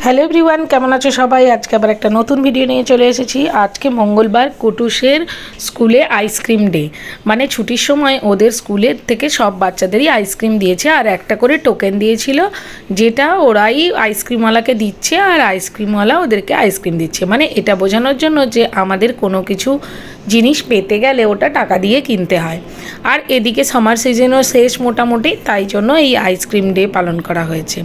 Hello everyone, কেমন আছো সবাই? আজকে আবার একটা নতুন ভিডিও নিয়ে চলে এসেছি। আজকে মঙ্গলবার, কুটুসের স্কুলে আইসক্রিম ডে, মানে ছুটির সময় ওদের স্কুলের থেকে সব বাচ্চাদেরই আইসক্রিম দিয়েছে আর একটা করে টোকেন দিয়েছিল, যেটা ওরাই আইসক্রিমওয়ালাকে দিচ্ছে আর আইসক্রিমওয়ালা ওদেরকে আইসক্রিম দিচ্ছে। মানে এটা বোঝানোর জন্য যে আমাদের কোনো কিছু জিনিস পেতে গেলে ওটা টাকা দিয়ে কিনতে হয়। আর এদিকে সামার সিজনও শেষ মোটামুটি, তাই জন্য এই আইসক্রিম ডে পালন করা হয়েছে।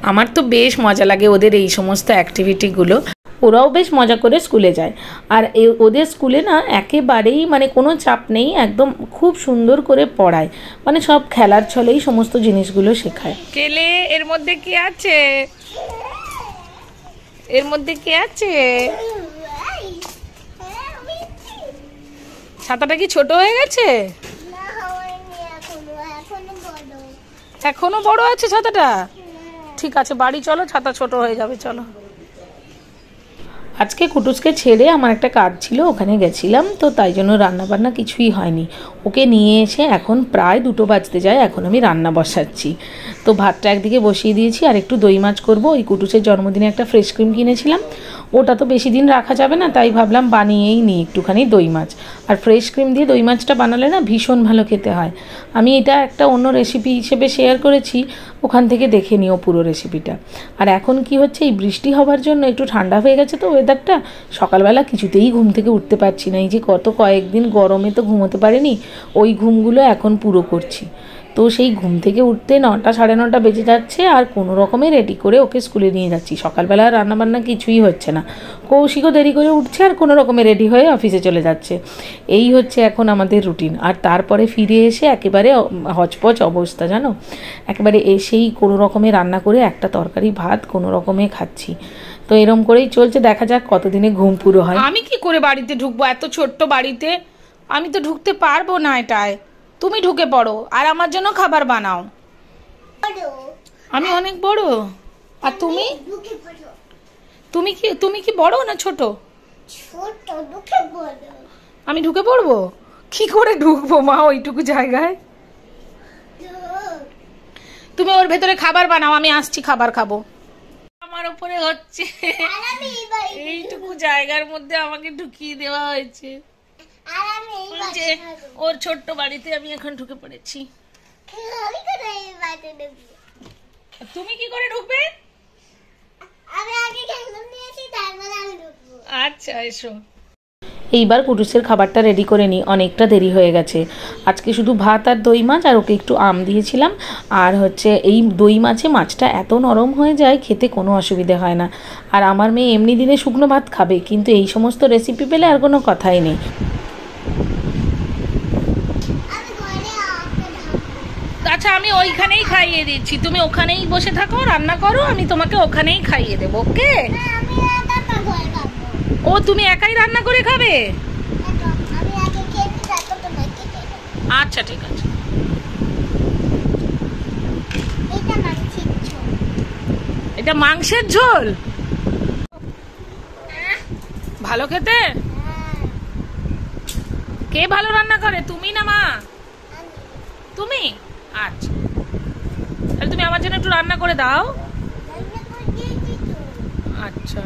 আমার তো বেশ মজা লাগে ওদের এই সমস্ত অ্যাক্টিভিটিগুলো। ওরাও বেশ মজা করে স্কুলে যায়। আর ওদের স্কুলে না একেবারেই মানে কোনো চাপ নেই, একদম খুব সুন্দর করে পড়ায়, মানে সব খেলার ছলেই সমস্ত জিনিসগুলো শেখায়। কেলে এর মধ্যে কি আছে? এর মধ্যে কি আছে? ছাতাটা কি ছোট হয়ে গেছে? এখনো বড় আছে ছাতাটা? ঠিক আছে, বাড়ি চলো, ছাতা ছোট হয়ে যাবে, চলো। আজকে কুটুসকে ছেড়ে আমার একটা কাজ ছিল, ওখানে গেছিলাম, তো তাই জন্য রান্নাবান্না কিছুই হয়নি। ওকে নিয়ে এসে এখন প্রায় 2টো বাজতে যায়, এখন আমি রান্না বসাচ্ছি। তো ভাতটা একদিকে বসিয়ে দিয়েছি আর একটু দই মাছ করবো। ওই কুটুসের জন্মদিনে একটা ফ্রেশ ক্রিম কিনেছিলাম, ওটা তো বেশি দিন রাখা যাবে না, তাই ভাবলাম বানিয়েই নিই একটুখানি দই মাছ। আর ফ্রেশ ক্রিম দিয়ে দই মাছটা বানালে না ভীষণ ভালো খেতে হয়। আমি এটা একটা অন্য রেসিপি হিসেবে শেয়ার করেছি, ওখান থেকে দেখে নিও পুরো রেসিপিটা। আর এখন কি হচ্ছে, এই বৃষ্টি হওয়ার জন্য একটু ঠান্ডা হয়ে গেছে তো ওয়েদারটা, সকালবেলা কিছুতেই ঘুম থেকে উঠতে পারছি না। এই যে কয়েকদিন গরমে তো ঘুমোতে পারিনি, ওই ঘুমগুলো এখন পুরো করছি। তো সেই ঘুম থেকে উঠতে 9টা সাড়ে 9টা বেজে যাচ্ছে, আর কোনো রকমে রেডি করে ওকে স্কুলে নিয়ে যাচ্ছি। সকালবেলা রান্নাবান্না কিছুই হচ্ছে না, কৌশিকও দেরি করে উঠছে আর কোনো রকমে রেডি হয়ে অফিসে চলে যাচ্ছে। এই হচ্ছে এখন আমাদের রুটিন। আর তারপরে ফিরে এসে একেবারে হচপচ অবস্থা, জানো, একেবারে এসেই কোনো রকমে রান্না করে একটা তরকারি ভাত কোনো রকমে খাচ্ছি। তো এরম করেই চলছে, দেখা যাক কতদিনে ঘুম পুরো হয়। আমি কি করে বাড়িতে ঢুকবো এত ছোট্ট বাড়িতে? আমি তো ঢুকতে পারবো না এটায়। তুমি ঢুকে পড়ো আর আমার জন্য খাবার বানাও। আমি অনেক বড়, আর তুমি? তুমি কি বড় না ছোট? আমি ঢুকে পড়বো? কি করে ঢুকবো মা ওইটুকু জায়গায়? তুমি ওর ভেতরে খাবার বানাও, আমি আসছি খাবার খাবো। আমার উপরে হচ্ছে, এইটুকু জায়গার মধ্যে আমাকে ঢুকিয়ে দেওয়া হয়েছে। ওর ছোট্ট বাড়িতে আমি এখন ঢুকে পড়েছি। তুমি কি করে ঢুকবে? আচ্ছা এসো। এইবার কুটুসের খাবারটা রেডি করে নিই, অনেকটা দেরি হয়ে গেছে। আজকে শুধু ভাত আর দই মাছ, আর ওকে একটু আম দিয়েছিলাম। আর হচ্ছে এই দই মাছে মাছটা এত নরম হয়ে যায়, খেতে কোনো অসুবিধে হয় না। আর আমার মেয়ে এমনি দিনে শুকনো ভাত খাবে, কিন্তু এই সমস্ত রেসিপি পেলে আর কোনো কথাই নেই। আচ্ছা, আমি ওইখানেই খাইয়ে দিচ্ছি, তুমি ওখানেই বসে থাকো, রান্না করো, আমি তোমাকে ওখানেই খাইয়ে দেবো, ওকে? ও তুমি একাই রান্না করে খাবে? আচ্ছা ঠিক আছে। এটা মাংসের ঝোল, ভালো খেতে? কে ভালো রান্না করে, তুমি না মা? তুমি? আচ্ছা, তাহলে তুমি আমার জন্য একটু রান্না করে দাও। আচ্ছা।